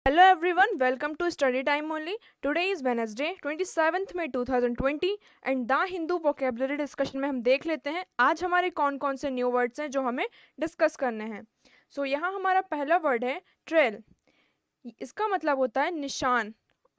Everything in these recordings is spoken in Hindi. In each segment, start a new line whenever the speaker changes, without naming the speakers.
Hello everyone, welcome to Study Time Only. Today is Wednesday, 27th May 2020 and the Hindu vocabulary discussion में हम देख लेते हैं आज हमारे कौन कौन से न्यू वर्ड्स हैं जो हमें डिस्कस करने हैं। यहाँ हमारा पहला वर्ड है ट्रेल। इसका मतलब होता है निशान,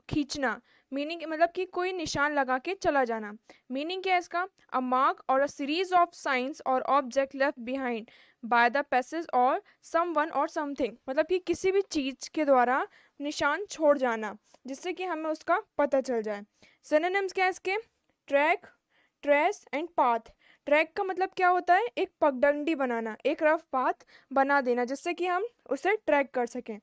खींचना। मीनिंग मतलब कि कोई निशान लगा के चला जाना। मीनिंग क्या है इसका? अ मार्क और अ सीरीज ऑफ साइंस और object left behind by the passage और समवन और समथिंग, मतलब कि किसी भी चीज के द्वारा निशान छोड़ जाना जिससे कि हमें उसका पता चल जाए। सिनोनिम्स क्या है इसके? Track, trace and path. Track का मतलब क्या होता है? एक पगडंडी बनाना, एक रफ पाथ बना देना जिससे कि हम उसे ट्रैक कर सकें।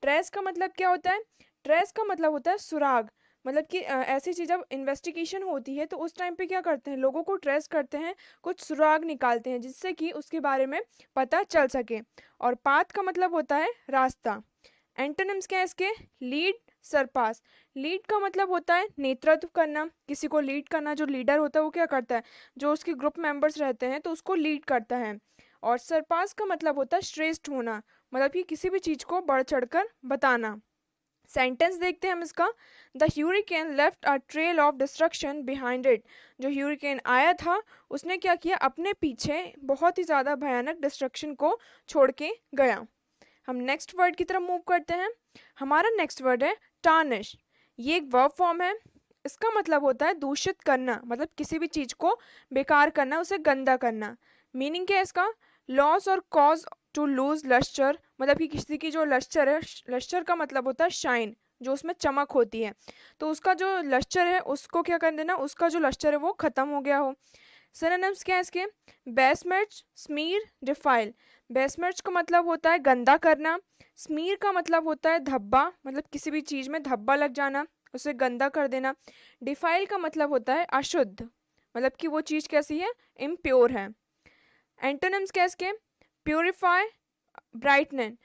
ट्रेस का मतलब क्या होता है? ट्रेस का मतलब होता है सुराग। मतलब कि ऐसी चीज जब इन्वेस्टिगेशन होती है तो उस टाइम पे क्या करते हैं, लोगों को ट्रेस करते हैं, कुछ सुराग निकालते हैं जिससे कि उसके बारे में पता चल सके। और पाथ का मतलब होता है रास्ता। एंटोनिम्स क्या है इसके? लीड, सरपास। लीड का मतलब होता है नेतृत्व करना, किसी को लीड करना। जो लीडर होता है वो क्या करता है, जो उसके ग्रुप मेंबर्स रहते हैं तो उसको लीड करता है। और सरपास का मतलब होता है श्रेष्ठ होना, मतलब कि किसी भी चीज को बढ़ चढ़कर बताना। सेंटेंस देखते हैं हम इसका। The ह्यूरिकेन left a trail of destruction behind it. जो ह्यूरिकेन आया था उसने क्या किया, अपने पीछे बहुत ही ज्यादा भयानक डिस्ट्रक्शन को छोड़ के गया। हम नेक्स्ट वर्ड की तरफ मूव करते हैं। हमारा नेक्स्ट वर्ड है टार्निश। ये एक वर्ब फॉर्म है। इसका मतलब होता है दूषित करना, मतलब किसी भी चीज को बेकार करना, उसे गंदा करना। मीनिंग क्या है इसका? लॉस और कॉज टू लूज लश्चर, मतलब कि किसी की जो लश्चर है, लश्चर का मतलब होता है शाइन, जो उसमें चमक होती है, तो उसका जो लश्चर है उसको क्या कर देना, उसका जो लश्चर है वो खत्म हो गया हो। सिनोनिम्स क्या है इसके? बेसमिर्च, स्मीर, डिफाइल। बेसमिर्च का मतलब होता है गंदा करना। स्मीर का मतलब होता है धब्बा, मतलब किसी भी चीज में धब्बा लग जाना, उसे गंदा कर देना। डिफाइल का मतलब होता है अशुद्ध, मतलब कि वो चीज कैसी है, इम्प्योर है। एंटोनिम्स क्या है इसके? प्योरीफाई, ब्राइटनेन।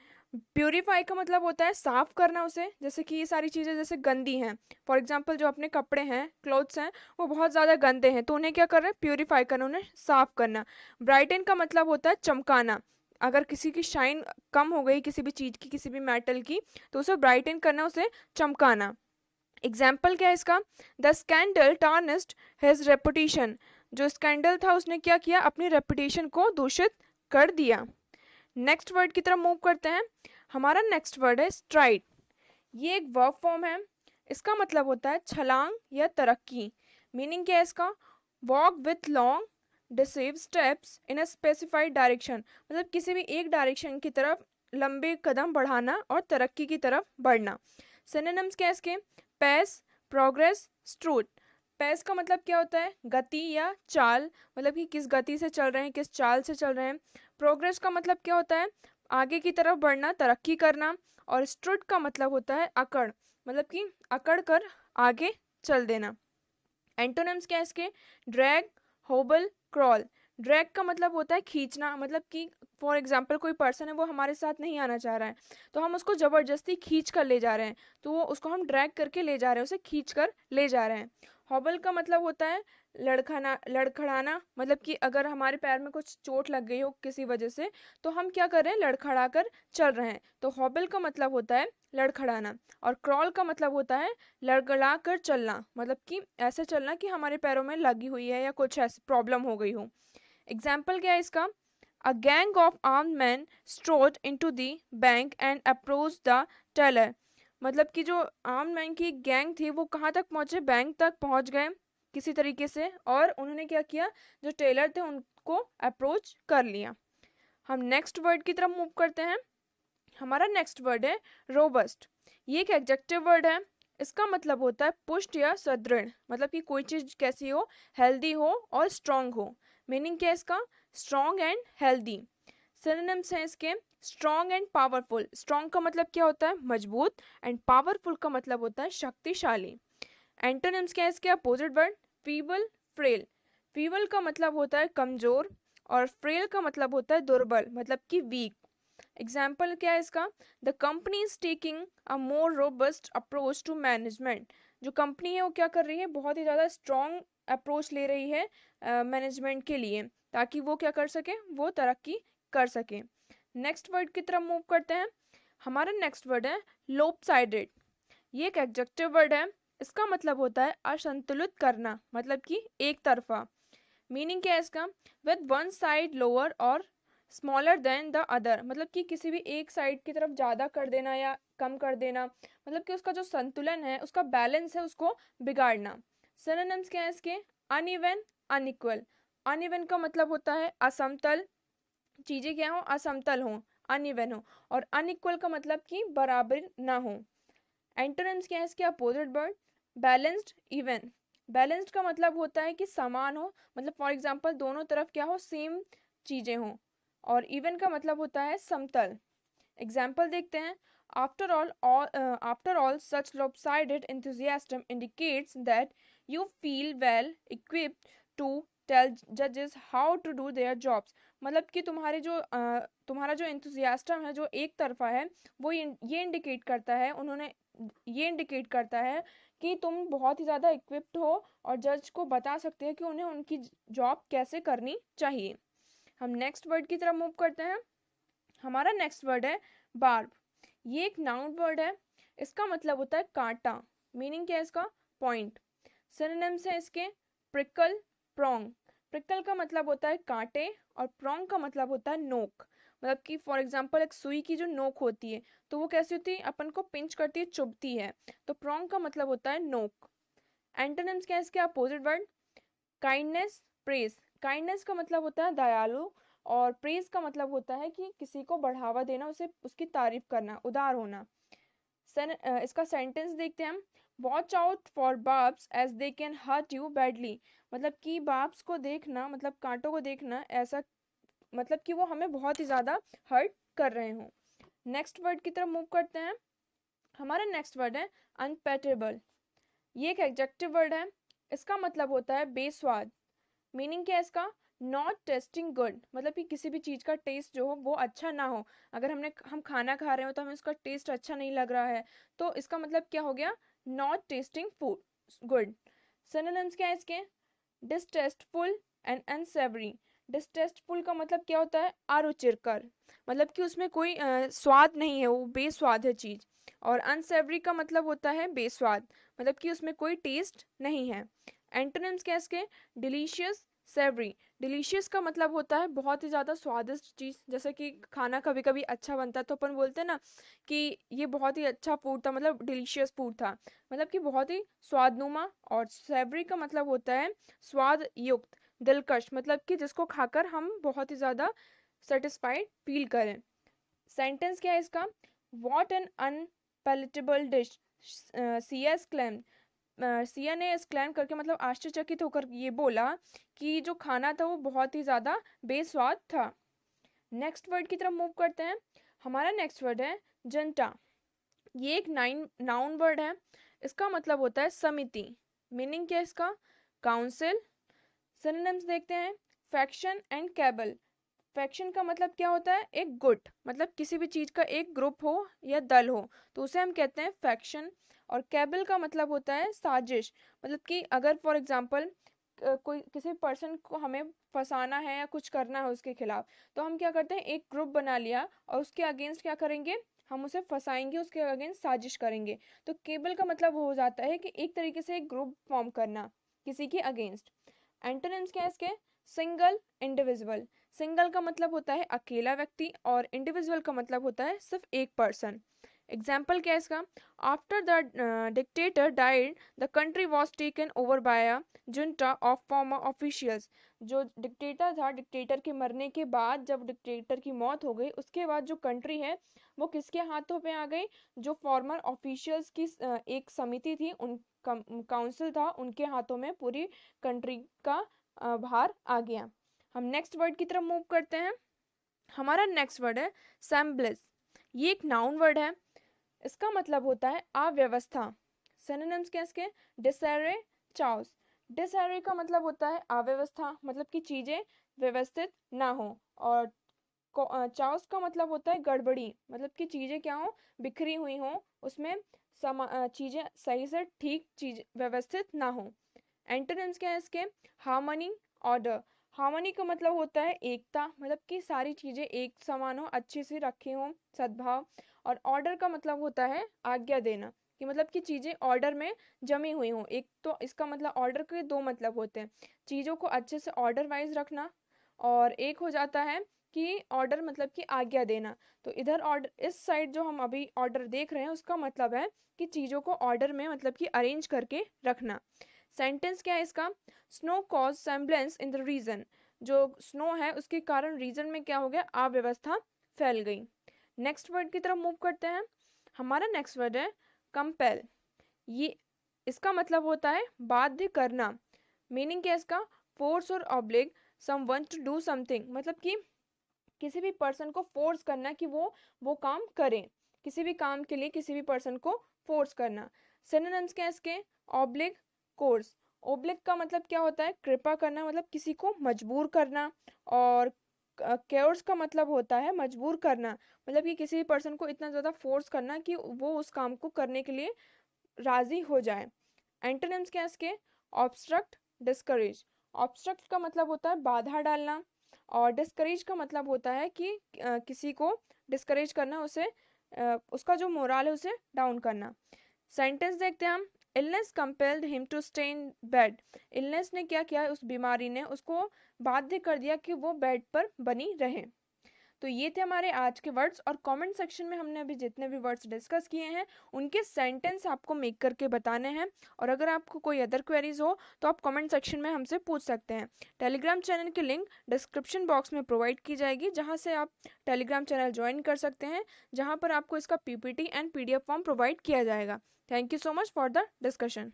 प्योरीफाई का मतलब होता है साफ करना उसे, जैसे कि ये सारी चीजें जैसे गंदी हैं, फॉर एग्जाम्पल जो अपने कपड़े हैं, क्लोथ्स हैं, वो बहुत ज्यादा गंदे हैं तो उन्हें क्या करना है, प्योरीफाई करना, उन्हें साफ करना। ब्राइटन का मतलब होता है चमकाना। अगर किसी की शाइन कम हो गई, किसी भी चीज की, किसी भी मेटल की, तो उसे ब्राइटन करना, उसे चमकाना। एग्जाम्पल क्या है इसका? The scandal tarnished his reputation. जो स्कैंडल था उसने क्या किया, अपनी रेपुटेशन को दूषित कर दिया। नेक्स्ट वर्ड की तरफ मूव करते हैं। हमारा नेक्स्ट वर्ड है स्ट्राइड। ये एक वर्ब फॉर्म है। इसका मतलब होता है छलांग या तरक्की। मीनिंग क्या है इसका? Walk with long deceive steps in a specified direction, मतलब किसी भी एक डायरेक्शन की तरफ लंबे कदम बढ़ाना और तरक्की की तरफ बढ़ना। सिनोनिम्स क्या है इसके? Pace, progress, स्ट्रूट। पेस का मतलब क्या होता है? गति या चाल, मतलब कि किस गति से चल रहे हैं, किस चाल से चल रहे हैं। प्रोग्रेस का मतलब क्या होता है? आगे की तरफ बढ़ना, तरक्की करना। और स्ट्रुट का मतलब होता है अकड़, मतलब कि अकड़ कर आगे चल देना। एंटोनिम्स क्या है इसके? ड्रैग, होबल, क्रॉल। ड्रैग का मतलब होता है खींचना, मतलब कि फॉर एग्जाम्पल कोई पर्सन है वो हमारे साथ नहीं आना चाह रहा है तो हम उसको जबरदस्ती खींच कर ले जा रहे हैं, तो वो उसको हम ड्रैग करके ले जा रहे हैं, उसे खींच कर ले जा रहे हैं। हॉबल का मतलब होता है लड़खना, लड़खड़ाना, मतलब कि अगर हमारे पैर में कुछ चोट लग गई हो किसी वजह से तो हम क्या कर रहे हैं, लड़खड़ा कर चल रहे हैं, तो हॉबल का मतलब होता है लड़खड़ाना। और क्रॉल का मतलब होता है लड़खड़ा कर चलना, मतलब कि ऐसे चलना कि हमारे पैरों में लगी हुई है या कुछ ऐसी प्रॉब्लम हो गई हो। एग्जाम्पल क्या है इसका? A gang of armed man strode into the bank and approach the teller. मतलब कि जो आर्म्ड मैन की गैंग थी वो कहाँ तक पहुंचे, बैंक तक पहुंच गए किसी तरीके से, और उन्होंने क्या किया, जो टेलर थे उनको अप्रोच कर लिया। हम नेक्स्ट वर्ड की तरफ मूव करते हैं। हमारा नेक्स्ट वर्ड है रोबस्ट। ये एक एडजेक्टिव वर्ड है। इसका मतलब होता है पुष्ट या सुदृढ़, मतलब कि कोई चीज कैसी हो, हेल्दी हो और स्ट्रांग हो। मीनिंग क्या है इसका? Strong and healthy. सिनोनिम्स हैं इसके। Strong and powerful. स्ट्रांग का मतलब क्या होता है? मजबूत। एंड पावरफुल का मतलब होता है शक्तिशाली। एंटोनिम्स क्या है इसके opposite word? Feeble, frail. Feeble का मतलब होता है कमजोर, और फ्रेल का मतलब होता है दुर्बल, मतलब कि वीक। एग्जाम्पल क्या है इसका? The company is taking a more robust approach to management. जो कंपनी है वो क्या कर रही है, बहुत ही ज़्यादा स्ट्रॉन्ग अप्रोच ले रही है मैनेजमेंट के लिए, ताकि वो क्या कर सके, वो तरक्की कर सके। नेक्स्ट वर्ड की तरफ मूव करते हैं। हमारा नेक्स्ट वर्ड है लोपसाइडेड, ये एक एडजेक्टिव वर्ड है। इसका मतलब होता है असंतुलित करना, मतलब कि एक तरफा। मीनिंग क्या है इसका? विद वन साइड लोअर और स्मॉलर देन द अदर, मतलब कि किसी भी एक साइड की तरफ ज़्यादा कर देना या कम कर देना, मतलब कि उसका जो संतुलन है, उसका बैलेंस है, उसको बिगाड़ना। सिनोनिम्स क्या है इसके? Uneven, unequal. अनइवन का मतलब होता है असमतल, चीज़ें क्या हो, असमतल हो, अनइवन हो। और अनइक्वल का मतलब कि बराबर ना हो। एंटोनिम्स क्या है इसके opposite word? Balanced, even. Balanced का मतलब होता है कि समान हो, मतलब फॉर एग्जांपल दोनों तरफ क्या हो, सेम चीजें हो। और इवन का मतलब होता है समतल। एग्जाम्पल देखते हैं। After all, such lopsided enthusiasm indicates that you feel well equipped to tell judges how to do their jobs। मतलब कि तुम्हारा जो enthusiasm है, जो एक तरफा है, वो ये इंडिकेट करता है, उन्होंने ये इंडिकेट करता है कि तुम बहुत ही ज़्यादा इक्विप्ड हो और जज को बता सकते हैं कि उन्हें उनकी जॉब कैसे करनी चाहिए। हम नेक्स्ट वर्ड की तरफ मूव करते हैं। हमारा नेक्स्ट वर्ड है बार्ब। ये एक नाउन वर्ड है। इसका मतलब होता है कांटा। मीनिंग क्या है इसका? पॉइंट। सिनोनिम्स है इसके प्रिकल, प्रोंग। प्रिकल का मतलब होता है कांटे और प्रोंग का मतलब होता है नोक। मतलब कि फॉर एग्जांपल एक सुई की जो नोक होती है, तो वो कैसी होती है? अपन को पिंच करती है, चुभती है। तो प्रोंग का मतलब होता है नोक। एंटोनिम्स क्या है इसके opposite word? Kindness, praise. Kindness का मतलब होता है दयालु और प्रेज का मतलब होता है कि किसी को बढ़ावा देना, उसे उसकी तारीफ करना, उदार होना। इसका सेंटेंस देखते हैं हम। Watch out for barbs as they can hurt you badly. मतलब कि बार्ब्स को देखना, मतलब कांटों को देखना, ऐसा मतलब कि वो हमें बहुत ही ज्यादा हर्ट कर रहे हो। नेक्स्ट वर्ड की तरफ मूव करते हैं। हमारा नेक्स्ट वर्ड है अनपेटेबल। ये एक एडजेक्टिव वर्ड है। इसका मतलब होता है बेस्वाद। मीनिंग क्या है इसका? नॉट टेस्टिंग गुड, मतलब कि किसी भी चीज़ का टेस्ट जो हो वो अच्छा ना हो। अगर हम खाना खा रहे हो तो हमें उसका टेस्ट अच्छा नहीं लग रहा है, तो इसका मतलब क्या हो गया? Not testing food good. Synonyms क्या है इसके? डिसटेस्टफुल एंड अनसेवरी। डिसटेस्टफुल का मतलब क्या होता है? अरुचिकर, मतलब कि उसमें कोई स्वाद नहीं है, वो बेस्वाद है चीज़। और अनसेवरी का मतलब होता है बेस्वाद, मतलब कि उसमें कोई टेस्ट नहीं है। एंटोनिम्स क्या है इसके? डिलीशियस, सेवरी। डिलीशियस का मतलब होता है बहुत ही ज़्यादा स्वादिष्ट चीज़। जैसे कि खाना कभी कभी अच्छा बनता है तो अपन बोलते हैं ना कि ये बहुत ही अच्छा फूड था, मतलब डिलीशियस फूड था, मतलब कि बहुत ही स्वादनुमा। और सेवरी का मतलब होता है स्वाद युक्त, दिलकश, मतलब कि जिसको खाकर हम बहुत ही ज़्यादा सेटिस्फाइड फील करें। सेंटेंस क्या है इसका? What an unpalatable dish, Siya claim. Siya ने एक्सक्लेम करके, मतलब आश्चर्यचकित होकर ये बोला कि जो खाना था वो बहुत ही ज्यादा बेस्वाद था। नेक्स्ट वर्ड की तरफ मूव करते हैं। हमारा नेक्स्ट वर्ड है जनता। ये एक नाउन वर्ड है। इसका मतलब होता है समिति। मीनिंग क्या है इसका? काउंसिल। सिनोनिम्स देखते हैं। Faction and cable. फैक्शन का मतलब क्या होता है? एक गुट, मतलब किसी भी चीज का एक ग्रुप हो या दल हो, तो उसे हम कहते हैं फैक्शन। और कैबल का मतलब होता है साजिश, मतलब कि अगर फॉर एग्जांपल कोई किसी पर्सन को हमें फंसाना है या कुछ करना है उसके खिलाफ, तो हम क्या करते हैं? एक ग्रुप बना लिया और उसके अगेंस्ट क्या करेंगे? हम उसे फंसाएंगे, उसके अगेंस्ट साजिश करेंगे। तो केबल का मतलब वो हो जाता है कि एक तरीके से एक ग्रुप फॉर्म करना किसी के अगेंस्ट। एंटोनिम्स क्या है इसके? Single, individual. सिंगल का मतलब होता है अकेला व्यक्ति और इंडिविजुअल का मतलब होता है सिर्फ एक पर्सन। एग्जाम्पल क्या है इसका? After the dictator died the country was taken over by a junta of former officials. जो डिक्टेटर था, डिक्टेटर के मरने के बाद, जब डिक्टेटर की मौत हो गई, उसके बाद जो कंट्री है वो किसके हाथों पे आ गई? जो फॉर्मर ऑफिशियल्स की एक समिति थी, उन काउंसिल था, उनके हाथों में पूरी कंट्री का भार आ गया। हम नेक्स्ट वर्ड की तरफ मूव करते हैं। हमारा नेक्स्ट वर्ड है सैम्बलिस। ये एक नाउन वर्ड है। इसका मतलब होता है अव्यवस्था। सिनोनिम्स क्या इसके? डिसएरे, चाओस। डिसएरे का मतलब होता है अव्यवस्था, मतलब कि चीजें व्यवस्थित ना हो। और चाओस का मतलब होता है गड़बड़ी, मतलब कि चीजें क्या हो? बिखरी हुई हो, उसमें चीजें सही से ठीक चीज व्यवस्थित ना हो। एंटोनिम्स क्या है इसके? Harmony, order. हार्मनी का मतलब होता है एकता, मतलब कि सारी चीजें एक समान हो, अच्छे से रखी हो, सद्भाव। और ऑर्डर का मतलब होता है आज्ञा देना, कि मतलब कि चीज़ें ऑर्डर में जमी हुई हों। एक तो इसका मतलब ऑर्डर के दो मतलब होते हैं, चीज़ों को अच्छे से ऑर्डर वाइज रखना, और एक हो जाता है कि ऑर्डर मतलब कि आज्ञा देना। तो इधर ऑर्डर, इस साइड जो हम अभी ऑर्डर देख रहे हैं उसका मतलब है कि चीज़ों को ऑर्डर में मतलब कि अरेंज करके रखना। सेंटेंस क्या है इसका? Snow cause semblance in the region, जो स्नो है उसके कारण रीजन में क्या हो गया, अव्यवस्था फैल गई। नेक्स्ट वर्ड की तरफ मूव करते हैं। हमारा नेक्स्ट वर्ड है कंपेल। ये इसका मतलब होता है बाध्य करना। मीनिंग क्या है इसका? फोर्स और oblige someone to do something, मतलब कि किसी भी पर्सन को फोर्स करना कि वो काम करें, किसी भी काम के लिए किसी भी पर्सन को फोर्स करना। सिनोनिम्स क्या है इसके? Oblique, course. ऑब्लिग का मतलब क्या होता है? कृपा करना, मतलब किसी को मजबूर करना। और कोर्स का मतलब होता है मजबूर करना, मतलब कि किसी भी पर्सन को इतना ज़्यादा फोर्स करना कि वो उस काम को करने के लिए राजी हो जाए। एंटोनिम्स क्या है इसके? Obstruct, discourage. ऑब्स्ट्रक्ट का मतलब होता है बाधा डालना, और डिस्करेज का मतलब होता है कि किसी को डिस्करेज करना, उसे उसका जो मोरल है उसे डाउन करना। सेंटेंस देखते हैं हम। Illness compelled him to stay in bed. Illness ने क्या किया, उस बीमारी ने उसको बाध्य कर दिया कि वो बेड पर बनी रहे। तो ये थे हमारे आज के वर्ड्स, और कमेंट सेक्शन में हमने अभी जितने भी वर्ड्स डिस्कस किए हैं उनके सेंटेंस आपको मेक करके बताने हैं। और अगर आपको कोई अदर क्वेरीज हो तो आप कमेंट सेक्शन में हमसे पूछ सकते हैं। टेलीग्राम चैनल की लिंक डिस्क्रिप्शन बॉक्स में प्रोवाइड की जाएगी, जहाँ से आप टेलीग्राम चैनल ज्वाइन कर सकते हैं, जहाँ पर आपको इसका PPT and PDF form provide किया जाएगा। Thank you so much for the discussion.